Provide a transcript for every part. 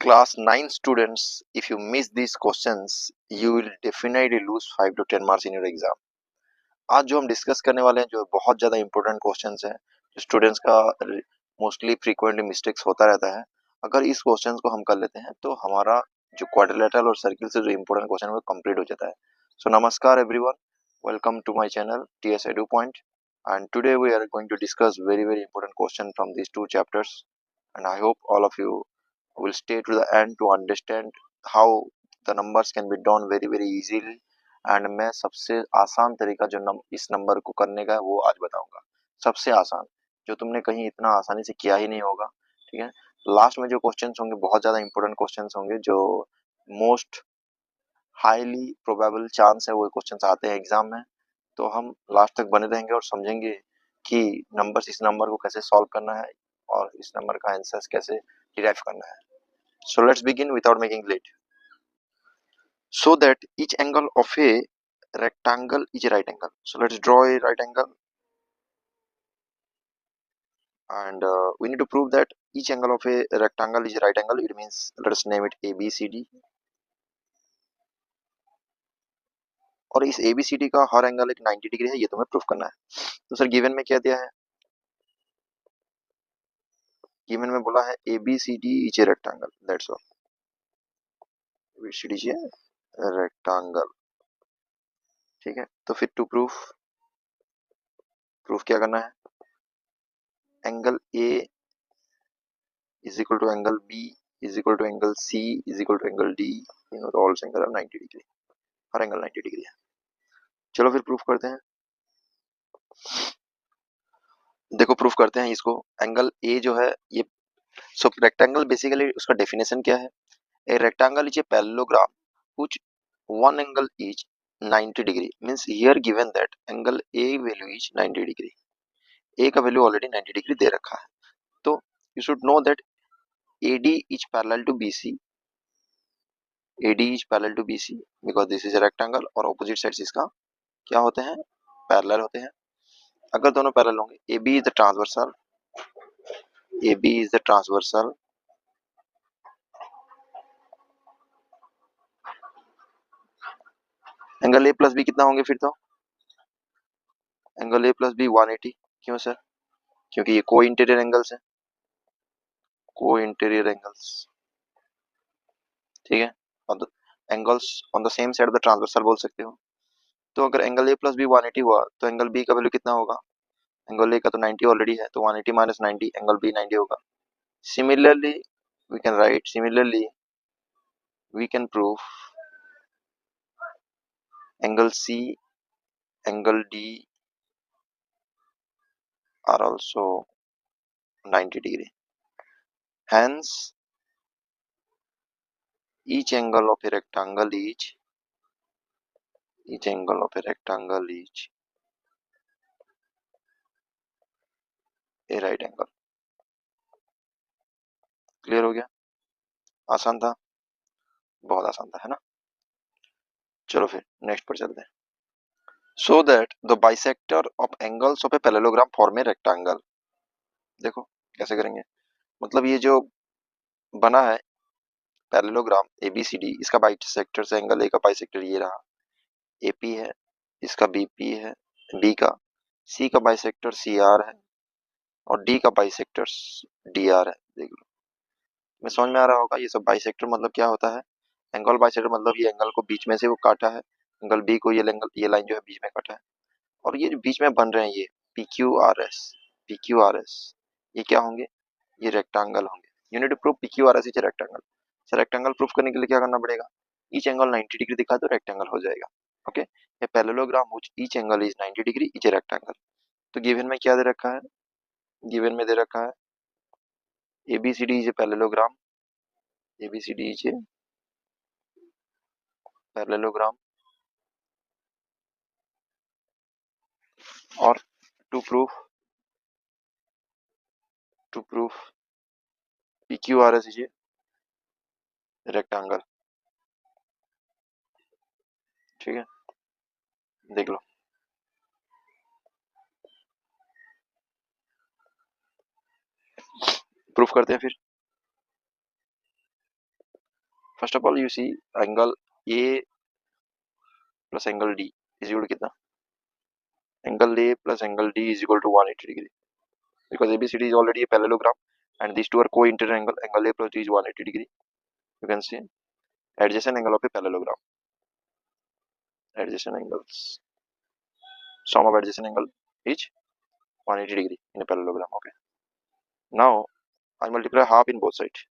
Class 9 students, if you miss these questions, you will definitely lose 5 to 10 marks in your exam. आज जो हम discuss करने वाले हैं जो बहुत ज़्यादा इंपॉर्टेंट क्वेश्चंस हैं, जो स्टूडेंट्स का मोस्टली फ्रीक्वेंटली मिस्टेक्स होता रहता है, अगर इस क्वेश्चंस को हम कर लेते हैं तो हमारा जो क्वाड्रिलेटरल और सर्किल से जो इंपॉर्टेंट क्वेश्चन है वो कंप्लीट हो जाता है. So namaskar everyone, welcome to my channel TS Edu Point, and today we are going to discuss very important question from these two chapters, and I hope all of you will stay to the end to understand how the numbers can be done very easily. And मैं सबसे आसान तरीका जो इस number को करने का है वो आज बताऊंगा. सबसे आसान, जो तुमने कहीं इतना आसानी से किया ही नहीं होगा. ठीक है. लास्ट में जो क्वेश्चंस होंगे बहुत ज्यादा इंपॉर्टेंट क्वेश्चंस होंगे, जो मोस्ट हाईली प्रोबेबल चांस है वो क्वेश्चंस आते हैं एग्जाम में. तो हम लास्ट तक बने रहेंगे और समझेंगे कि इस नंबर को कैसे सॉल्व करना है और इस नंबर का आंसर कैसे डिराइव करना है. So let's begin without making late. So that each angle of a rectangle is a right angle. So let's draw a right angle, and we need to prove that each angle of a rectangle is a right angle. It means let us name it ABCD. और इस ABCD का हर angle एक 90 degree है, ये तुम्हें proof करना है. तो सर गिवन में क्या दिया है? गिवन में बोला है ABCD is a rectangle, that's all. ABCD is a rectangle. ठीक है. तो फिर टू प्रूफ क्या करना है? Angle A is equal to angle B is equal to angle C is equal to angle D. The all angle are 90 degree. Her angle 90 degree है. चलो फिर प्रूफ करते हैं. देखो प्रूफ करते हैं इसको. एंगल ए जो है ये, सो रेक्टेंगल बेसिकली उसका डेफिनेशन क्या है? A rectangle is a parallelogram which one angle is 90 degree. Means here given that angle A value is 90 degree. A का वैल्यू ऑलरेडी 90 डिग्री दे रखा है. तो you should know that AD is parallel to BC. AD is parallel to BC because this is a rectangle और opposite sides इसका क्या होते हैं? Parallel होते हैं. अगर दोनों पैरेलल होंगे, AB is the transversal, AB is the transversal, angle A plus B कितना होंगे फिर? तो एंगल ए प्लस बी 180. क्यों सर? क्योंकि ये को इंटीरियर एंगल्स है, को इंटीरियर एंगल्स. ठीक है. और angles on the same side of the transversal बोल सकते हो. तो अगर एंगल ए प्लस बी 180 हुआ तो एंगल बी का वैल्यू कितना होगा? एंगल ए का तो 90 ऑलरेडी है, तो 180 माइनस 90, एंगल बी 90 होगा. Similarly we can prove angle C, angle D are also 90 degree. Hence, each angle of a rectangle is a right angle. Clear हो गया? आसान था, बहुत आसान था, है ना? चलो फिर नेक्स्ट पर चलते हैं. So that the bisector of angles of a parallelogram form a rectangle. देखो कैसे करेंगे. मतलब ये जो बना है पैरेललोग्राम ABCD, इसका बाइसेक्टर से एंगल ए का बाइसेक्टर ये रहा, AP है, इसका BP है, B का, C का बाइसेक्टर CR है और D का बाइसेक्टर DR है. देख लो, मैं समझ में आ रहा होगा. ये सब बाइसेक्टर मतलब क्या होता है? एंगल बाइसेक्टर मतलब ये एंगल को बीच में से वो काटा है, एंगल बी को ये लाइन जो है बीच में काटा है, और ये जो बीच में बन रहे हैं ये PQRS, ये क्या होंगे? ये रेक्टेंगल होंगे. Unit proof PQRS is rectangle. Sir rectangle proof करने के लिए क्या करना पड़ेगा? ईच एंगल 90 डिग्री दिखा तो रेक्टेंगल हो जाएगा. ओके. ये parallelogram which each angle is 90 degree is a rectangle. तो गिवन में क्या दे रखा है? गिवन में दे रखा है ABCD is a parallelogram, ABCD is a parallelogram. और to proof PQRS is a rectangle. ठीक है. देख लो. प्रूफ करते हैं फिर. First of all you see angle A plus angle D is equal to कितना, angle A plus angle D is equal to 180 degree, because ABCD is already a parallelogram and these two are co-inter angle, angle A plus D is 180 degree. You can see adjacent angle of a parallelogram, adjacent angles, sum of adjacent angle is 180 degree in a parallelogram. Okay, now I multiply half in both sides,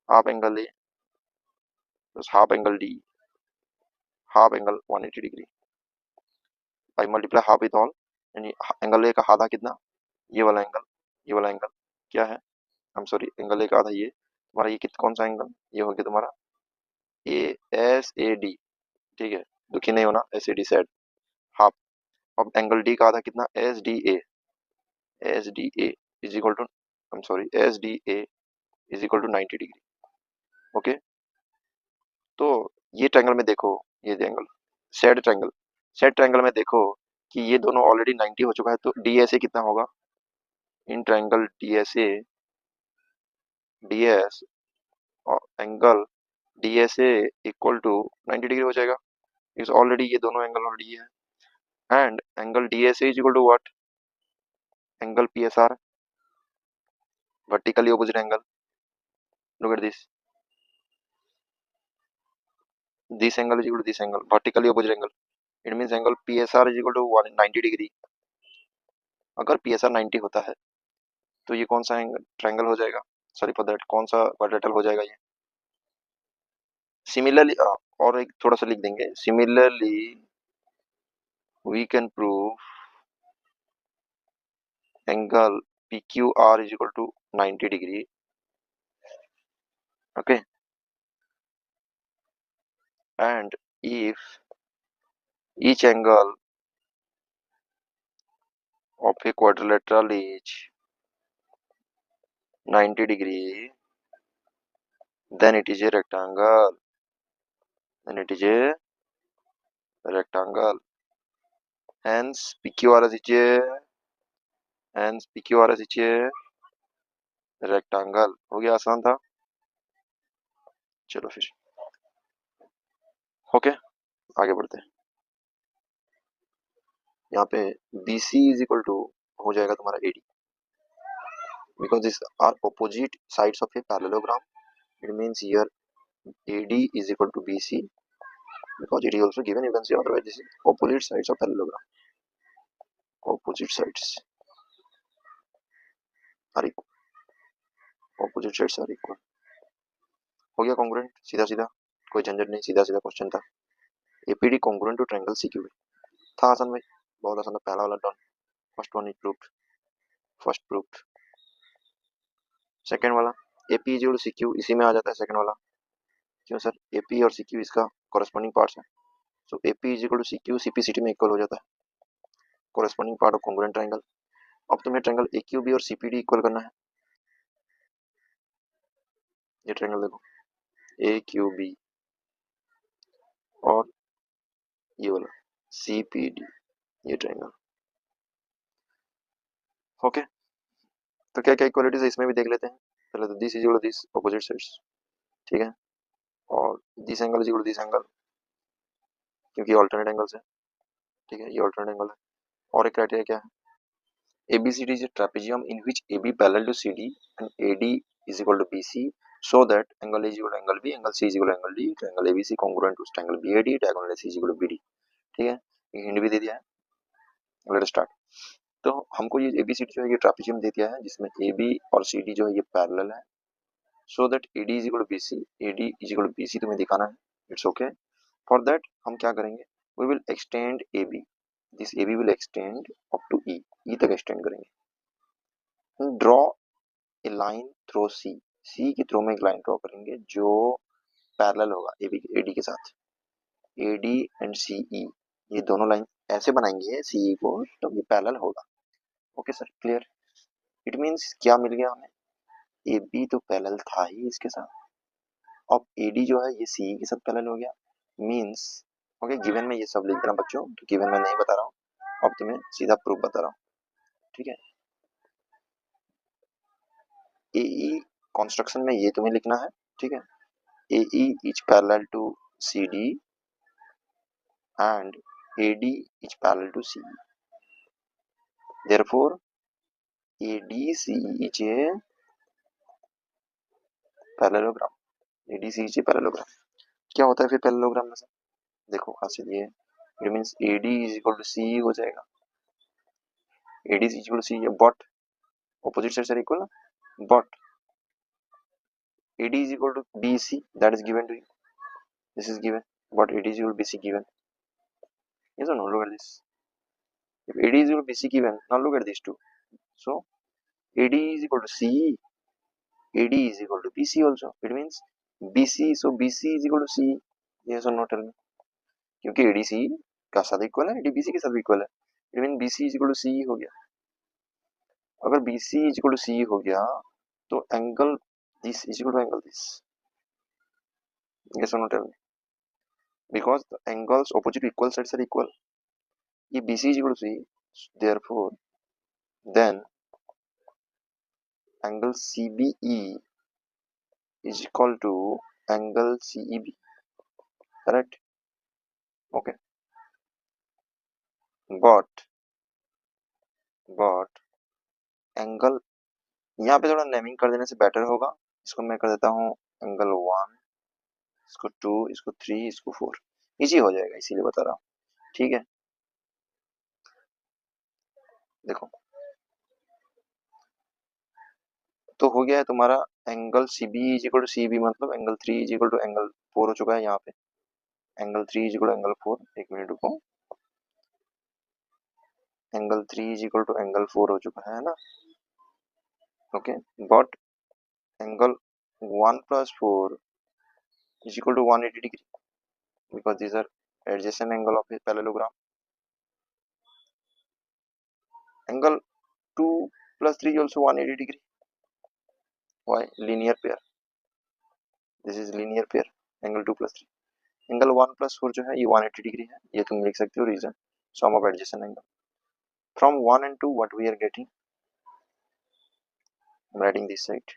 half angle A plus half angle D, half angle 180 degree. I multiply half with all, यानी angle A का आधा कितना, ये वाला angle, ये वाला angle क्या है, आई एम सॉरी, एंगल ए का आधा ये तुम्हारा, ये कितना कौन सा एंगल, ये हो गया तुम्हारा ए एस ए डी, ठीक है, दुखी नहीं होना, S A D said half. अब एंगल डी का आधा कितना, S D A, S D A is equal to, I am sorry, S D A is equal to 90 degree. Okay, तो ये ट्रायंगल में देखो, ये angle said triangle, said triangle में देखो कि ये दोनों ऑलरेडी 90 हो चुका है, तो डी एस ए कितना होगा, in triangle D S A, D S और angle D S A equal to 90 degree हो जाएगा, इस ऑलरेडी ये दोनों एंगल ऑलरेडी है, and angle D S A is equal to what, angle P S R, vertically opposite angle. Look at this angle is equal to this angle, vertically opposite angle. It means angle PSR is equal to 190 degree. अगर PSR 90 होता है तो ये कौन सा triangle हो जाएगा, sorry for that, कौन सा क्वाड्रेटल हो जाएगा ये। सिमिलरली और एक थोड़ा सा लिख देंगे, similarly we can prove angle PQR is equal to 90 degree. Okay, and if each angle of a quadrilateral is 90 degree, then it is a rectangle, then it is a rectangle. Hence PQR is a rectangle। हो गया, आसान था। चलो फिर okay, आगे बढ़ते हैं। यहाँ पे BC इज इक्वल टू हो जाएगा तुम्हारा AD, because these are opposite sides of a parallelogram. It means here AD is equal to BC, because it is also given, you can see otherwise this is opposite sides of parallelogram, opposite sides are equal, opposite sides are equal। हो गया congruent, सीधा सीधा, कोई झंझट नहीं, सीधा सीधा question था। APD congruent to triangle CQB, था आसान भाई, बहुत आसान था, पहला वाला done, first one is proved, first proved. Second वाला AP is equal to CQ, इसी में आ जाता है सेकंड वाला, क्यों सर, AP और CQ इसका कॉरेस्पॉन्डिंग पार्ट्स है, so AP is equal to CQ CPCT में इक्वल हो जाता है, corresponding part of congruent triangle. अब तुम्हें ट्रायंगल AQB और CPD इक्वल करना है। ये ट्रायंगल देखो AQB और ये वाला CPD, ये ट्रायंगल। ओके, तो क्या क्या इक्वालिटीज है इसमें भी देख लेते हैं। पहले तो this is equal to this, opposite sides, ठीक है, और this angle is equal to this angle, क्योंकि ऑल्टरनेट एंगल्स है, ठीक है, ये ऑल्टरनेट एंगल है। और एक क्राइटेरिया क्या है, ABCD is a trapezium in which AB parallel to CD and AD is equal to BC, so that angle A is equal to angle B, angle C is equal to angle D, triangle ABC congruent to triangle BAD, diagonal AC is equal to BD। ठीक है, ये hint भी दे दिया है। Let start. तो हमको ये ABCD जो है ये ट्रापेजियम दे दिया है, जिसमें AB और CD जो है ये पैरेलल है, so that AD is equal to BC, AD is equal to BC तुम्हें दिखाना है, इट्स ओके। फॉर दैट हम क्या करेंगे, we will extend AB, this AB will extend up to E तक एक्सटेंड करेंगे। Draw a line through C के through में एक लाइन ड्रॉ करेंगे जो पैरेलल होगा AD के साथ, AD एंड CE, ये दोनों लाइन ऐसे बनाएंगे CE को, तो ये पैरेलल होगा। Okay sir, clear. It means क्या मिल गया हमें, AB तो पैरेलल था ही इसके साथ, अब AD जो है ये CE के साथ पैरेलल हो गया, मींस ओके, गिवन में ये सब लिख देना बच्चों, तो गिवन में नहीं बता रहा हूँ, अब तुम्हें सीधा प्रूफ बता रहा हूँ, ठीक है। AE कंस्ट्रक्शन में ये तुम्हें लिखना है, ठीक है, AE is parallel to CD and AD is parallel to CE. Therefore, ADC is a parallelogram. ADC is a parallelogram. क्या होता है फिर पैरेललोग्राम में से? देखो हासिल ये it means AD is equal to CE हो जाएगा. AD is equal to CE, but opposite sides are equal, but AD is equal to BC, that is given to you. This is given, but AD is equal to BC given. Yes or no? Look at this. If AD is equal to BC given, now look at these two. So AD is equal to CE, AD is equal to BC also. It means BC, so BC is equal to CE. Yes or no? Tell me. क्योंकि ADC का साथ equal है, ADBC के साथ equal है. It means BC is equal to CE हो गया. अगर BC is equal to CE हो गया तो angle this is equal to angle this. Yes or no? Tell me. Because the angles opposite equal sides are equal. If BC is equal to CE, therefore then angle CBE is equal to angle CEB. Correct? Okay. But angle यहाँ पे थोड़ा naming कर देने से better होगा. इसको मैं कर देता हूँ एंगल 1, इसको 2, इसको 3, इसको 4. इजी हो जाएगा, इसीलिए बता रहा हूँ. ठीक है, देखो तो हो गया है तुम्हारा angle CB is equal to CB, मतलब angle 3 is equal to angle 4 हो चुका है. यहाँ पे angle 3 is equal to angle 4. एक मिनट रुको. Angle 3 is equal to angle 4 हो चुका है ना. Okay, but angle 1 plus 4 is equal to 180 degree because these are adjacent angle of a parallelogram. Angle 2 plus 3 is also 180 degree. Why? Linear pair. This is linear pair. Angle 2 plus 3. Angle 1 plus 4 जो है ये 180 degree है. ये तुम लिख सकते हो reason. Sum of adjacent angle. From 1 and 2 what we are getting? I'm writing this side.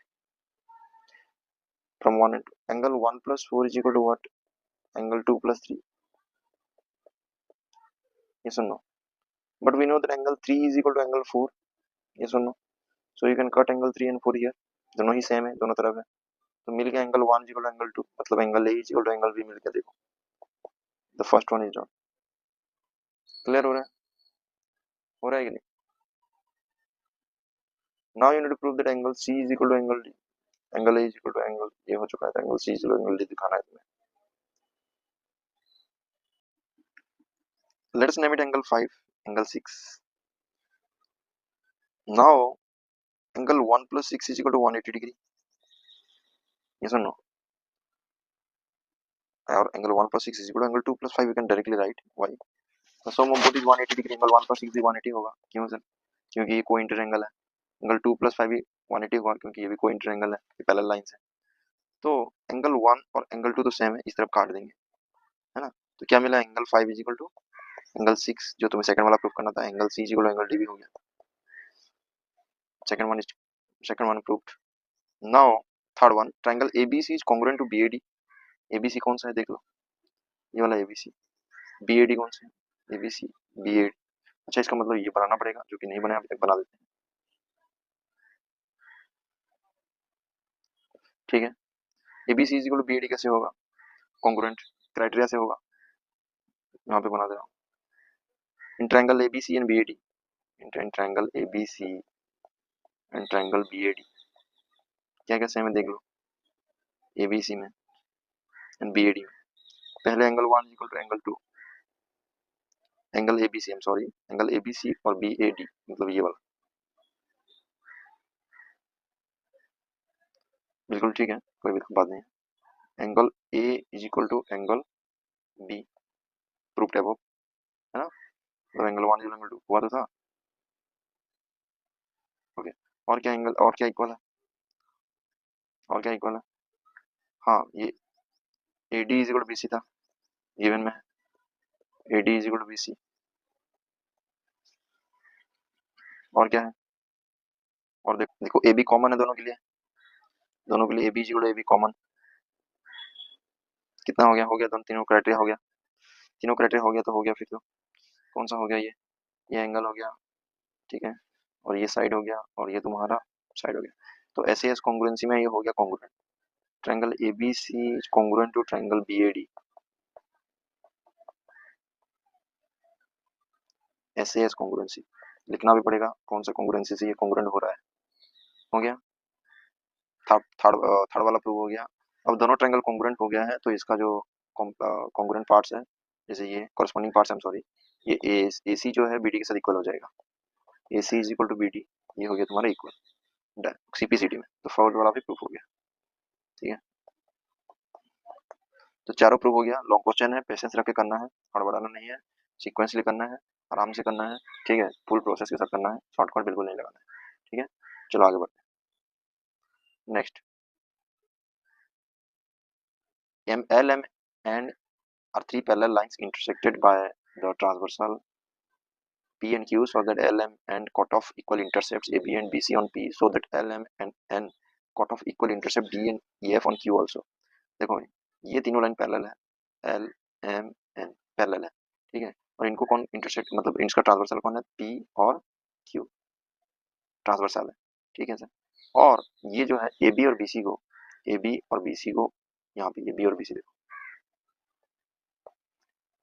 From 1 and 2. Angle 1 plus 4 is equal to what? Angle 2 plus 3. Yes or no? But we know that angle 3 is equal to angle 4. Yes or no? So you can cut angle 3 and 4 here. दोनों ही same है, दोनों तरफ है. तो मिल गया angle 1 equal to angle 2, मतलब angle A equal to angle B मिल गया. देखो the first one is done. Clear हो रहा है? हो रहा है कि नहीं? Now you need to prove that angle C is equal to angle D. Angle A is equal to angle ये हो चुका है, angle C is equal to angle D दिखाना है तुम्हें. Let's name it angle 5, angle 6. Now angle 1 plus 6 is equal to 180 degree. Yes or no? Or angle 1 plus 6 is equal to angle 2 plus 5. You can directly write. Why? The sum of both is 180 degree. Angle 1 plus 6 भी 180 होगा. क्यों sir? क्योंकि ये को inter angle है. Angle 2 plus 5 भी 180 होगा क्योंकि ये भी को इंटर एंगल है, ये पैरेलल लाइंस है. तो एंगल 1 और एंगल 2 तो सेम है, इस तरफ काट देंगे, है ना. तो क्या मिला? Angle 5 is equal to angle 6, जो तुम्हें सेकंड वाला प्रूफ करना था. Angle C is equal to angle D भी हो गया. Second one proved. Now third one, triangle ABC is congruent to BAD. ABC कौन सा है देख लो, ये वाला ABC. BAD कौन सा है? ABC BAD. अच्छा, इसका मतलब ये बनाना पड़ेगा, जो कि नहीं बना अभी तक, बना देते हैं. ठीक है, ABC is equal to BAD कैसे होगा? कॉन्ग्रुएंट क्राइटेरिया से होगा. यहाँ पे बना दे रहा हूँ. In triangle ABC and BAD, in triangle ABC and triangle BAD क्या क्या सेम है देख लो. ABC में एंड BAD में पहले angle 1 equal to angle 2, angle ABC, I am sorry, angle ABC और BAD, मतलब ये वाला. बिल्कुल ठीक है, कोई भी बात नहीं. Angle A is equal to angle B, proof है वो, है ना. तो एंगल 1 एंगल 2 हुआ तो था. ओके, और क्या एंगल, और क्या इक्वल है, और क्या इक्वल है? हाँ, ये AD is equal to BC था, गिवन में AD is equal to BC. और क्या है? और देखो AB कॉमन है दोनों के लिए, दोनों के लिए AB is equal to AB common. कितना हो गया दोनों तीनों क्राइटेरिया हो गया, तीनों क्राइटेरिया हो गया तो हो गया। फिर तो कौन सा हो गया, ये एंगल हो गया, ठीक है, और ये साइड हो गया, और ये तुम्हारा साइड हो गया। तो ऐसे एस कॉन्ग्रुएंसी में ये हो गया congruent. Triangle ABC is congruent to triangle BAD. ऐसे एस कॉन्ग्रुएंसी लिखना भी पड़ेगा, कौन सा कॉन्ग्रुएंसी से ये कॉन्ग्रुएंट हो रहा है। हो गया, थर्ड थर्ड थर्ड वाला प्रूव हो गया। अब दोनों ट्रायंगल कॉन्ग्रुएंट हो गया है, तो इसका जो कॉन्ग्रुएंट पार्ट्स है, जैसे ये corresponding parts, I am sorry, ये ए सी जो है बीडी के साथ इक्वल हो जाएगा। A C is equal to B D, ये हो गया तुम्हारा इक्वल सीपीसीटी में। तो फोर्थ वाला भी प्रूफ हो गया, ठीक है। तो चारों प्रूफ हो गया। लॉन्ग क्वेश्चन है, पेशेंस रख के करना है, हड़बड़ाना नहीं है, सीक्वेंसली करना है, आराम से करना है, ठीक है, फुल प्रोसेस के साथ करना है, शॉर्टकट बिल्कुल नहीं लगाना है, ठीक है। चलो आगे बढ़ते हैं। Next, M L M and are three parallel lines intersected by the transversal P and Q so that LM and cutoff equal intercepts AB and BC on P so that LM and N cutoff equal intercept D and EF on Q also। देखो ये तीनों line parallel है, L M N parallel है, ठीक है, और इनको कौन इंटरसेक्ट, मतलब इनका ट्रांसवर्सल कौन है, P और Q ट्रांसवर्सल है, ठीक है सर। और ये जो है AB और BC को, AB और BC को, यहाँ पे AB और BC देखो,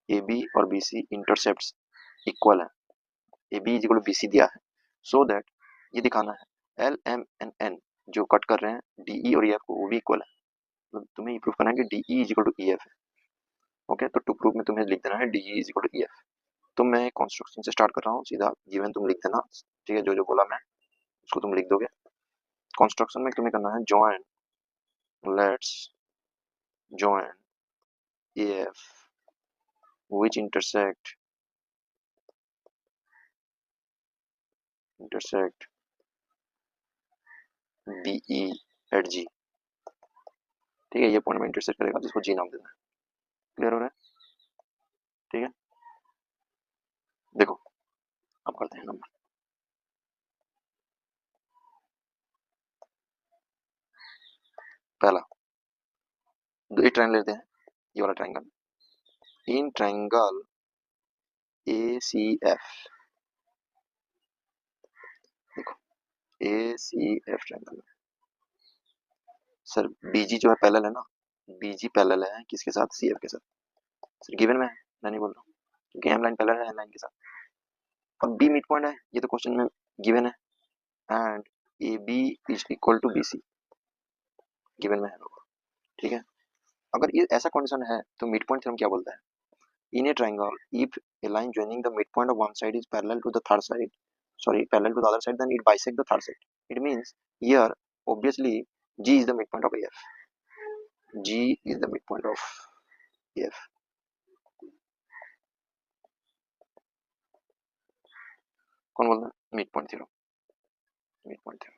AB और BC इंटरसेप्ट्स इक्वल है, A B is equal to B C दिया है, सो दैट ये दिखाना है एल एम एन एन जो कट कर रहे हैं डी ई और ई एफ को, वो भी इक्वल है। मतलब तुम्हें ये प्रूफ करना है कि D E is equal to E F है। ओके, तो टू प्रूफ में तुम्हें लिख देना है D E is equal to E F. तो मैं कंस्ट्रक्शन से स्टार्ट कर रहा हूँ, सीधा गिवन तुम लिख देना, ठीक है, जो जो बोला मैं उसको तुम लिख दोगे। कंस्ट्रक्शन में तुम्हें करना है join, let's join A F which intersect B E at G, ठीक है, ये पॉइंट में इंटरसेक्ट करेगा, जिसको जी नाम देना है। क्लियर हो रहा है, ठीक है। देखो अब करते हैं नंबर। पहला, दो ट्रायंगल लेते हैं, ये वाला triangle, in triangle A C F, देखो A C F triangle, sir BG जो है पैरेलल है ना, बीजी पैरेलल है किसके साथ, सी एफ के साथ। सर गिवन में है, मैं नहीं बोल रहा हूँ, क्योंकि एम लाइन पैरेलल है एन लाइन के साथ। अब बी मिड पॉइंट है, ये तो क्वेश्चन में गिवन है, and A B is equal to B C, given में है, ठीक है। अगर ये ऐसा कंडीशन है तो मिड पॉइंट थ्योरम क्या बोलता है, in a triangle if a line joining the midpoint of one side is parallel to the third side, sorry, parallel to the other side, then it bisect the third side. It means here obviously G is the midpoint of AF, G is the midpoint of AF। कौन बोलता है mid point theorem, mid point theorem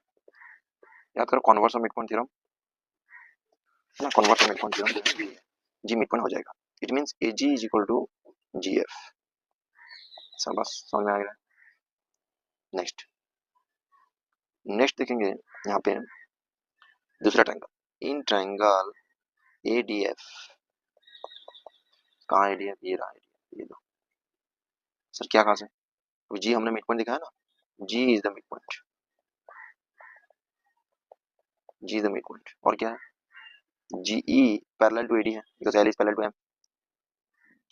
याद करो, converse of mid point theorem ना, converse of mid point theorem, G midpoint हो जाएगा। It means AG is equal to GF। सब बस समझ में आ गया। नेक्स्ट, नेक्स्ट देखेंगे यहाँ पे दूसरा ट्रायंगल, इन ट्रायंगल ADF, कहाँ ADF, ये रहा ADF, ये दो। सर क्या कहा से, जी हमने मिड पॉइंट दिखाया ना, G is the mid point, G is the mid point, और क्या है, G E parallel to AD है, because L is parallel to M,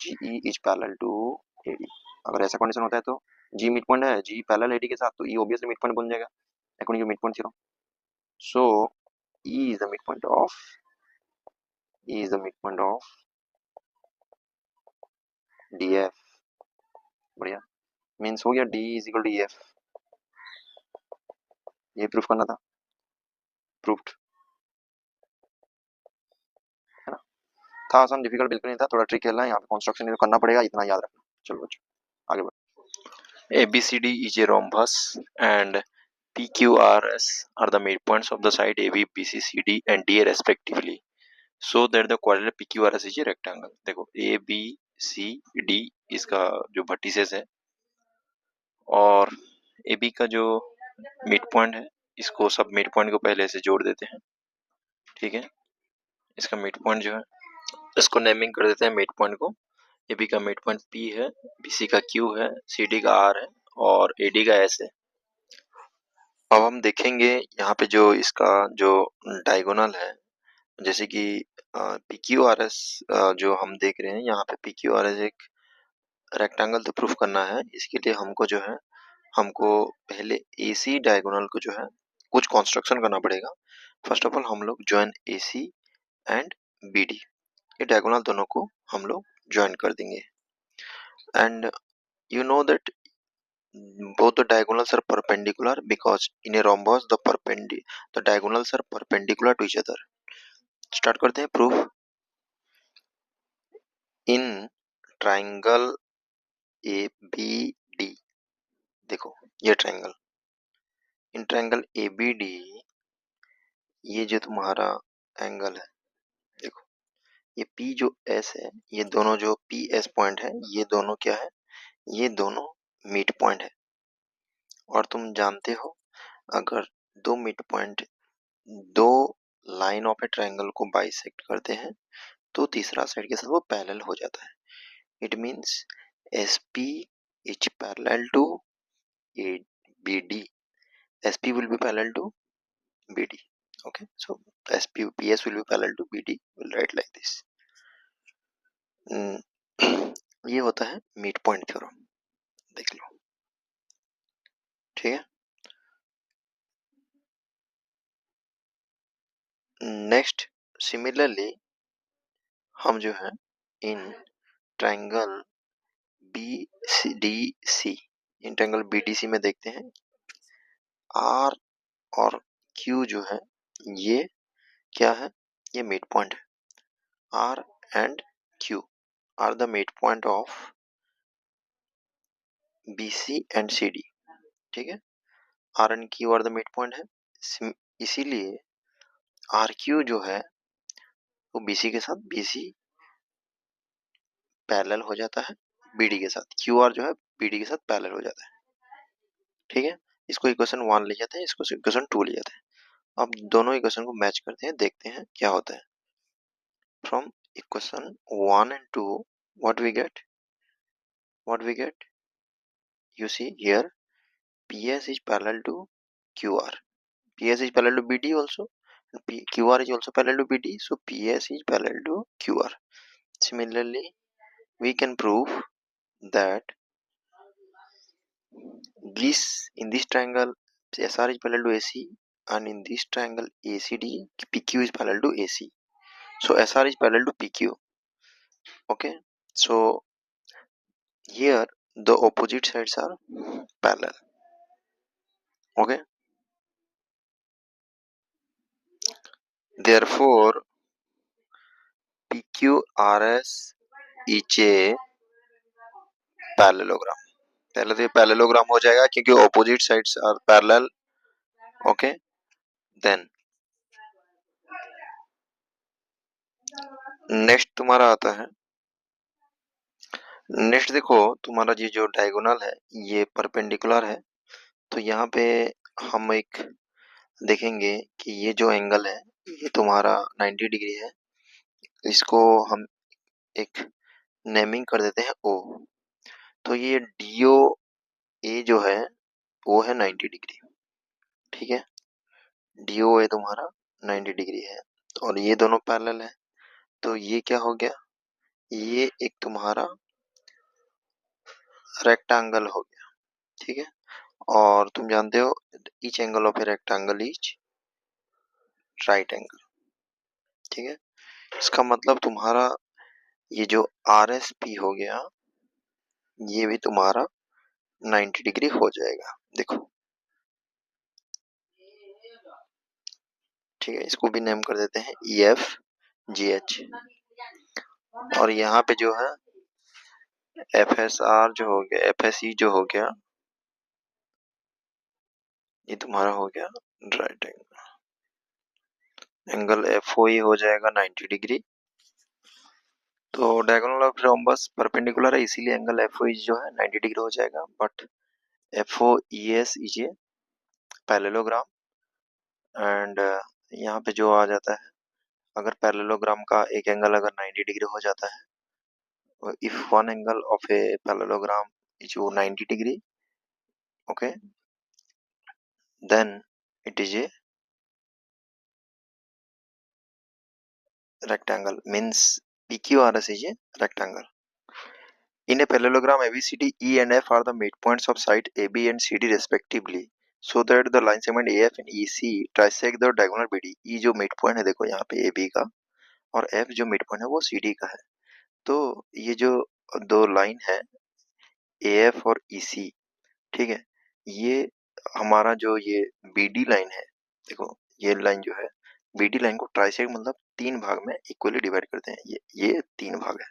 G E is parallel to AD. अगर ऐसा कंडीशन होता है तो जी मिड पॉइंट है, जी पैरेलल एडी के साथ, तो ई ऑब्वियसली मिड पॉइंट बन जाएगा according to mid point theorem. So E is the mid point of, E is the mid point of D F. बढ़िया, मीन्स हो गया D is equal to E F, ये proof करना था, proofed है ना। था आसान, डिफिकल्ट बिल्कुल नहीं था, थोड़ा ट्रिक खेलना है यहाँ पे, कंस्ट्रक्शन करना पड़ेगा, इतना याद रखना। चलो बच्चों आगे बढ़ो। ABCD is a rhombus and PQRS are the midpoints of the side AB, BC, CD and DA respectively, so that the quadrilateral PQRS is a rectangle। देखो ABCD इसका जो वर्टिसेस है, और AB का जो मिड पॉइंट है, इसको सब मिड पॉइंट को पहले से जोड़ देते हैं, ठीक है। इसका मिड पॉइंट जो है इसको नेमिंग कर देते हैं मिड पॉइंट को। एबी का मिड पॉइंट पी है, बीसी का क्यू है, सीडी का आर है और एडी का एस है। अब हम देखेंगे यहाँ पे जो इसका जो डायगोनल है, जैसे कि पी क्यू आर एस जो हम देख रहे हैं यहाँ पे, पी क्यू आर एस एक रेक्टेंगल तो प्रूफ करना है। इसके लिए हमको जो है, हमको पहले एसी डायगोनल को जो है कुछ कंस्ट्रक्शन करना पड़ेगा। फर्स्ट ऑफ ऑल हम लोग ज्वाइन एसी एंड बीडी, ये डायगोनल दोनों को हम लोग ज्वाइन कर देंगे। And you know that both the diagonals are perpendicular because in a rhombus the diagonals are perpendicular to each other. Start करते हैं proof. In triangle A B D, देखो ये triangle, in triangle A B D, ये जो तुम्हारा angle है, देखो ये पी जो एस है, ये दोनों जो पी एस पॉइंट है, ये दोनों क्या है, ये दोनों मिड पॉइंट है। और तुम जानते हो अगर दो मिड पॉइंट दो लाइन ऑफ ए ट्रायंगल को बाइसेक्ट करते हैं तो तीसरा साइड के साथ वो पैरेलल हो जाता है। It means S P is parallel to A B D, S P will be parallel to B D. Okay, so S P P S will be parallel to B D, will write like this. ये होता है mid point theorem, देख लो, ठीक है। Next similarly हम जो है in triangle B D C, in triangle B D C में देखते हैं आर और क्यू जो है ये क्या है, ये मिड पॉइंट है। R and Q are the mid point of B C and C D, ठीक है। R and Q are the mid point है, इसीलिए आर क्यू जो है वो बी सी के साथ बी सी पैरेलल हो जाता है, बी डी के साथ क्यू आर जो है बी डी के साथ पैरेलल हो जाता है, ठीक है। इसको इक्वेशन 1 ले जाते हैं, इसको इक्वेशन 2 ले जाते हैं। अब दोनों इक्वेशन को मैच करते हैं, देखते हैं क्या होता है। From equation 1 and 2, what we get, what we get, you see here PS is parallel to QR, PS is parallel to BD also, and QR is also parallel to BD, so PS is parallel to QR. Similarly we can prove that this, in this triangle SR is parallel to AC, and in this triangle ACD PQ is parallel to AC, so SR is parallel to PQ. Okay, so here the opposite sides are parallel. Okay, therefore PQRS is a parallelogram. पहले तो ये parallelogram हो जाएगा क्योंकि opposite sides are parallel. Okay, then next तुम्हारा आता है, next देखो तुम्हारा ये जो डायगोनल है ये परपेंडिकुलर है, तो यहाँ पे हम एक देखेंगे कि ये जो एंगल है ये तुम्हारा 90 डिग्री है, इसको हम एक नेमिंग कर देते हैं O। तो ये DO A जो है वो है 90 डिग्री, ठीक है। DO A तुम्हारा 90 डिग्री है और ये दोनों पैरेलल है, तो ये क्या हो गया, ये एक तुम्हारा रेक्टेंगल हो गया, ठीक है। और तुम जानते हो each angle of a rectangle is right angle, ठीक है। इसका मतलब तुम्हारा ये जो RSP हो गया ये भी तुम्हारा 90 डिग्री हो जाएगा, देखो, ठीक है। इसको भी नेम कर देते हैं EFGH। और यहाँ पे जो है FSR जो हो गया, FSE जो हो गया, ये तुम्हारा हो गया राइट एंगल, एंगल FOE हो जाएगा 90 डिग्री। तो डायगोनल ऑफ रोम्बस परपेंडिकुलर है इसीलिए एंगल FOE जो है 90 डिग्री हो जाएगा, but FOES is a parallelogram. And यहाँ पे जो आ जाता है अगर पैरेललोग्राम का एक एंगल अगर 90 डिग्री हो जाता है, if one angle of a parallelogram is 90 degree, okay, then it is a rectangle, means PQRS is a rectangle. In a parallelogram ABCD, E and F are the midpoints of side AB and CD respectively, so that the line segment AF and EC trisect the diagonal BD. E जो midpoint है देखो यहाँ पे AB का, और F जो midpoint है वो CD का है। तो ये जो दो लाइन है AF और EC, ठीक है, ये हमारा जो ये BD लाइन है, देखो ये लाइन जो है BD लाइन को ट्राइसेक्ट मतलब तीन भाग में इक्वली डिवाइड करते हैं। ये तीन भाग है,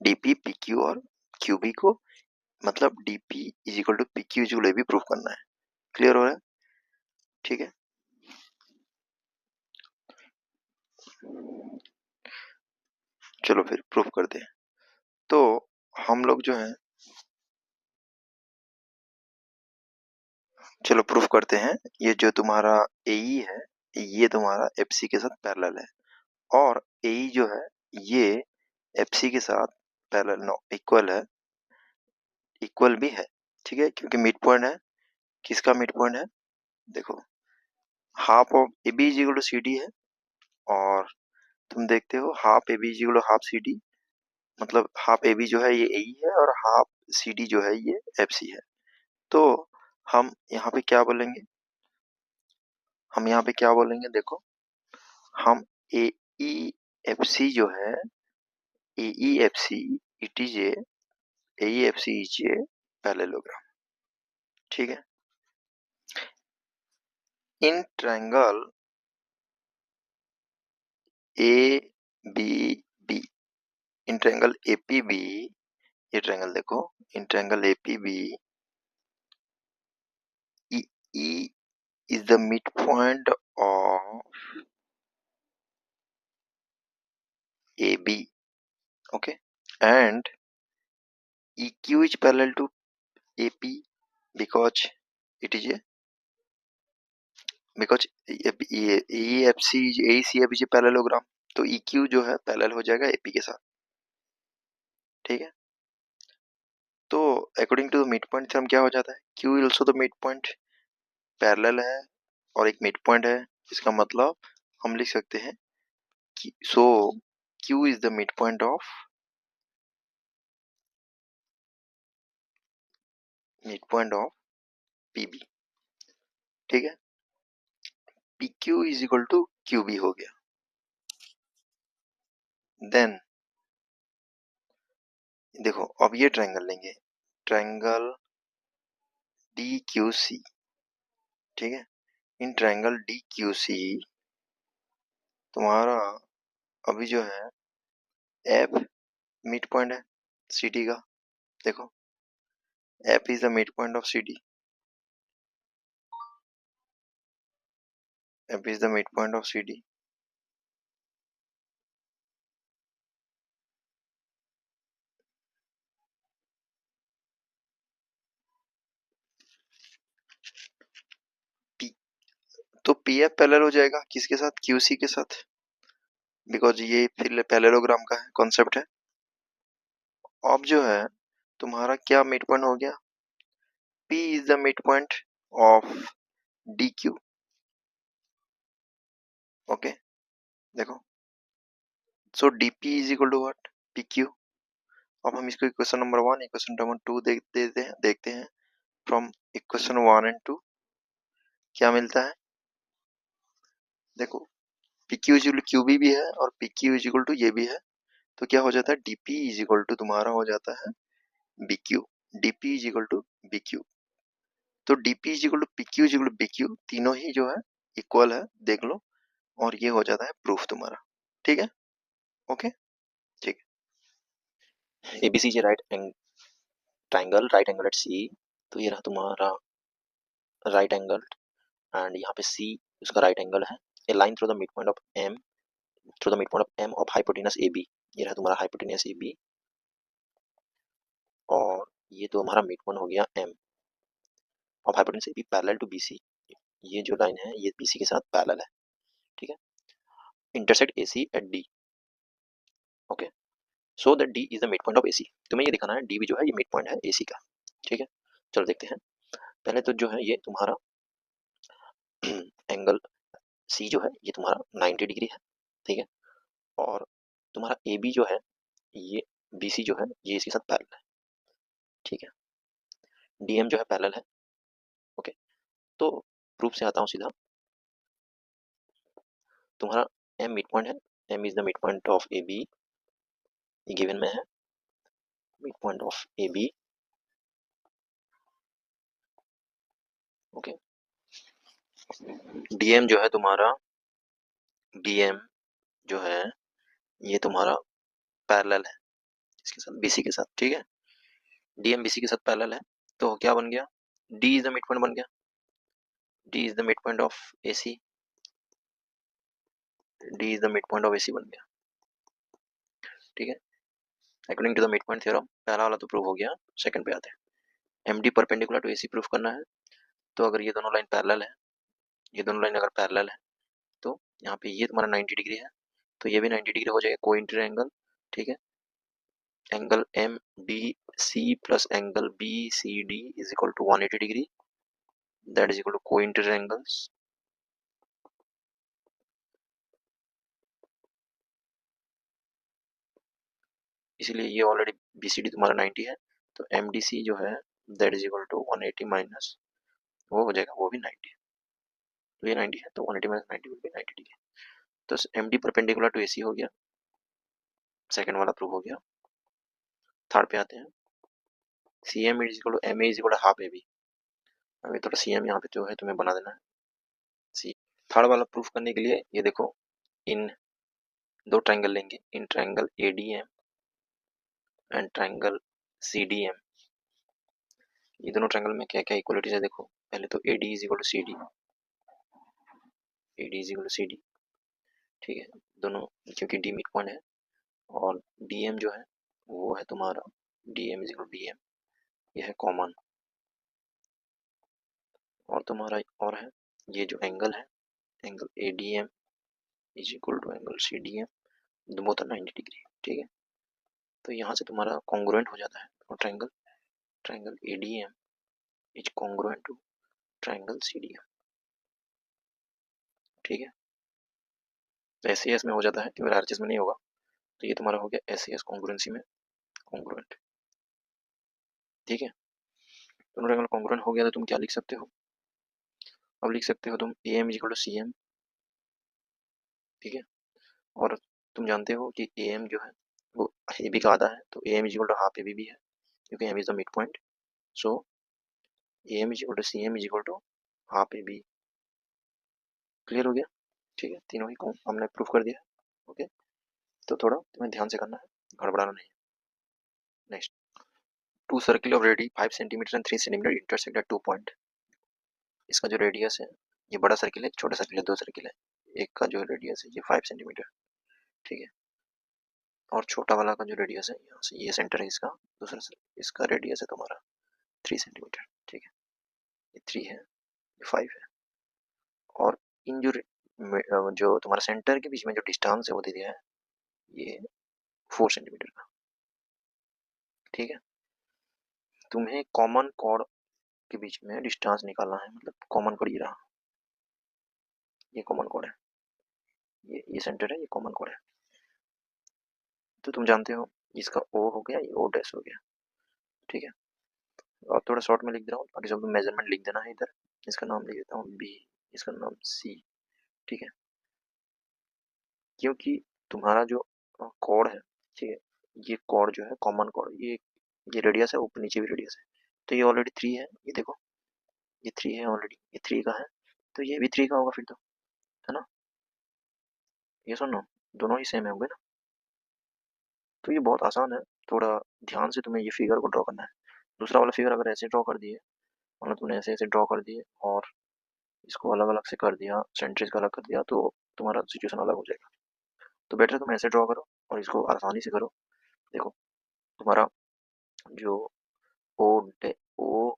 DP, PQ और QB को, मतलब DP is equal to PQ is equal भी प्रूफ करना है। क्लियर हो रहा है? ठीक है, चलो फिर प्रूफ करते हैं। तो हम लोग जो है, चलो प्रूफ करते हैं। ये जो तुम्हारा AE है, ये तुम्हारा FC के साथ पैरेलल है, और AE जो है ये FC के साथ पैरेलल नो इक्वल है, इक्वल भी है, ठीक है, क्योंकि मिड पॉइंट है। किसका मिड पॉइंट है? देखो half of AB is equal to CD है, और तुम देखते हो half AB is equal to half CD, मतलब हाफ AB जो है ये AE है और हाफ CD जो है ये FC है। तो हम यहाँ पे क्या बोलेंगे, हम यहाँ पे क्या बोलेंगे, देखो हम AEFC जो है, AEFC it is A AEFC is a parallelogram, ठीक है। In triangle ABB, in triangle APB, ये ट्रायंगल देखो, in triangle APB E is the midpoint of AB, okay, and EQ is parallel to AP because it is a, because EFC ACF is a parallelogram, तो EQ जो है parallel हो जाएगा AP के साथ, ठीक है। तो according to the mid point theorem क्या हो जाता है, Q is also the mid point, parallel है और एक मिड पॉइंट है, इसका मतलब हम लिख सकते हैं कि so Q is the mid point of PB, ठीक है। PQ is equal to QB हो गया। देन देखो अब ये ट्रायंगल लेंगे, ट्रायंगल DQC, ठीक है। इन ट्रायंगल DQC तुम्हारा अभी जो है F मिड पॉइंट है CD का, देखो F is the mid point of CD, F is the mid point of CD, P, तो PF पैरेलल हो जाएगा किसके साथ, QC के साथ, बिकॉज ये फिर पैरेललोग्राम का है कॉन्सेप्ट है। अब जो है तुम्हारा क्या मिड पॉइंट हो गया, P is the mid point of DQ, okay, देखो so DP is equal to what, PQ। अब हम इसको इक्वेशन नंबर 1 इक्वेशन नंबर 2 देखते हैं। फ्रॉम इक्वेशन 1 एंड 2 क्या मिलता है, देखो PQ is equal to QB भी है और PQ इज इक्वल टू ये भी है, तो क्या हो जाता है DP इज इक्वल टू तुम्हारा हो जाता है BQ, DP is equal to BQ। तो DP is equal to PQ is equal to BQ, तीनों ही जो है इक्वल है, देख लो, और ये हो जाता है प्रूफ तुम्हारा, ठीक है, ओके, ठीक है। ABC is right triangle, right angle at C, तो ये रहा तुम्हारा राइट एंगल, एंड यहाँ पे C उसका राइट एंगल है। A line through the mid point of M, through the mid point of M of hypotenuse AB, ये रहा तुम्हारा हाइपोटेनस AB, और ये तो हमारा मिड पॉइंट हो गया M of hypotenuse AB parallel to BC, ये जो लाइन है ये BC के साथ पैरेलल है, ठीक है। intersect AC at D. Okay, so that D is the mid point of AC। तुम्हें ये दिखाना है D भी जो है ये मिड पॉइंट है AC का। ठीक है, चलो देखते हैं। पहले तो जो है ये तुम्हारा एंगल C जो है ये तुम्हारा 90 डिग्री है। ठीक है, और तुम्हारा AB जो है ये BC जो है ये इसके साथ पैरेलल है। ठीक है, DM जो है पैरेलल है। ओके, तो प्रूफ से आता हूँ सीधा। तुम्हारा M मिड पॉइंट है, M is the mid point of AB, ये गिवन में है mid point of AB। Okay, DM जो है तुम्हारा, DM जो है ये तुम्हारा पैरेलल है इसके साथ BC के साथ। ठीक है, DM BC के साथ पैरेलल है, तो क्या बन गया, D is the mid point बन गया, D is the mid point of AC, D is the mid point of AC बन गया। ठीक है, according to the mid point theorem पहला वाला तो प्रूव हो गया। सेकंड पे आते हैं, MD perpendicular to AC proof करना है। तो अगर ये दोनों लाइन पैरेलल है, ये दोनों लाइन अगर पैरेलल है तो यहाँ पे ये तुम्हारा 90 डिग्री है, तो ये भी 90 डिग्री हो जाएगा, को इंटीरियर एंगल। ठीक है, angle MDC plus angle BCD is equal to 180 degree, that is equal to co interior angles. इसीलिए ये ऑलरेडी BCD तुम्हारा 90 है, तो MDC जो है that is equal to 180 minus वो हो जाएगा, वो भी 90 है। तो ये 90 है तो 180 माइनस 90 विल बी 90 डिग्री। तो MD परपेंडिकुलर टू AC हो गया, सेकंड वाला प्रूव हो गया। थर्ड पे आते हैं, CM is equal to MA is equal to half AB। अभी थोड़ा CM यहाँ पे जो है तुम्हें बना देना है C। थर्ड वाला प्रूफ करने के लिए ये देखो, इन दो ट्रायंगल लेंगे, in triangle ADM and triangle CDM। ये दोनों ट्रायंगल में क्या क्या इक्वलिटीज है देखो। पहले तो AD is equal to CD, AD is equal to CD। ठीक है, दोनों क्योंकि D मिड पॉइंट है, और DM जो है वो है तुम्हारा DM is equal to BM, ये है कॉमन। और तुम्हारा और है ये जो एंगल है, angle ADM is equal to angle CDM, both are 90 degree. ठीक है, तो यहाँ से तुम्हारा कॉन्ग्रुएंट हो जाता है, और triangle triangle ADM is congruent to triangle CDM। ठीक है, तो SES में हो जाता है क्योंकि RHS में नहीं होगा, तो ये तुम्हारा हो गया SES कॉन्ग्रुएंसी में कॉन्ग्रुएंट। ठीक है, दोनों ट्रायंगल कॉन्ग्रुएंट हो गया तो तुम क्या लिख सकते हो, अब लिख सकते हो तुम AM is equal to CM। ठीक है, और तुम जानते हो कि AM जो है वो AB का आधा है, तो AM is equal to half AB भी है क्योंकि M is the mid point. So AM is equal to CM is equal to half AB। Clear हो गया। ठीक है, तीनों ही को हमने प्रूफ कर दिया। ओके, तो थोड़ा तुम्हें ध्यान से करना है, गड़बड़ाना नहीं। Next, two circle of radii 5 centimetre and 3 centimetre intersect at 2 point. इसका जो रेडियस है, ये बड़ा सर्किल है, छोटा सर्किल है, दो सर्किल है। एक का जो रेडियस है ये 5 सेंटीमीटर। ठीक है, और छोटा वाला का जो रेडियस है यहाँ से ये सेंटर है इसका, दूसरा इसका रेडियस है तुम्हारा 3 सेंटीमीटर। ठीक है, ये 3 है, ये 5 है, और इन जो तुम्हारा सेंटर के बीच में जो डिस्टेंस है वो दे दिया है ये 4 सेंटीमीटर का। ठीक है, तुम्हें कॉमन कॉर्ड के बीच में डिस्टेंस निकालना है, मतलब कॉमन कॉर्ड ये रहा, ये कॉमन कॉर्ड है, ये सेंटर है, ये कॉमन कॉर्ड है। तो तुम जानते हो इसका O हो गया, ये O डैश हो गया। ठीक है, और थोड़ा शॉर्ट में लिख दे रहा हूँ, बाकी सब मेजरमेंट लिख देना है इधर। इसका नाम लिख देता हूँ B, इसका नाम C। ठीक है, क्योंकि तुम्हारा जो कॉर्ड है, ठीक है, ये कॉर्ड जो है कॉमन कॉर्ड, ये रेडियस है, ऊपर नीचे भी रेडियस है, तो ये ऑलरेडी 3 है, ये देखो ये 3 है ऑलरेडी, ये 3 का है, तो ये भी 3 का होगा फिर तो, है ना। ये सुनो, दोनों ही सेम है, होंगे ना। तो ये बहुत आसान है, थोड़ा ध्यान से तुम्हें ये फिगर को ड्रॉ करना है। दूसरा वाला फिगर अगर ऐसे ड्रॉ कर दिए, मतलब तुमने ऐसे ऐसे ड्रॉ कर दिए और इसको अलग अलग से कर दिया, सेंट्रीज का अलग कर दिया, तो तुम्हारा सिचुएशन अलग हो जाएगा। तो बेटर तुम ऐसे ड्रॉ करो और इसको आसानी से करो। देखो तुम्हारा जो ओ ओ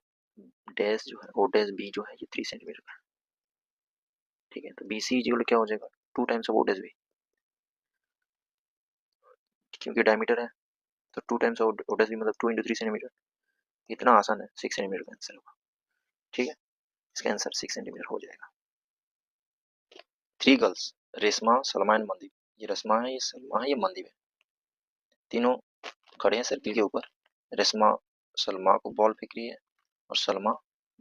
डैश जो है, ओ डैश बी जो है ये 3 सेंटीमीटर का है। ठीक है, तो बी सी इक्वल क्या हो जाएगा, 2 times of O dash B. क्योंकि डायमीटर है तो 2 टाइम्स ओडेस भी मतलब 2 इंटू 3 सेंटीमीटर। इतना आसान है, 6 सेंटीमीटर का आंसर होगा। ठीक है, इसका आंसर 6 सेंटीमीटर हो जाएगा। 3 गर्ल्स, रेशमा, सलमा एंड मनदीप। ये रेशमा है, ये सलमा है, ये मनदीप है। तीनों खड़े हैं सर्किल के ऊपर। रेशमा सलमा को बॉल फेंक रही है और सलमा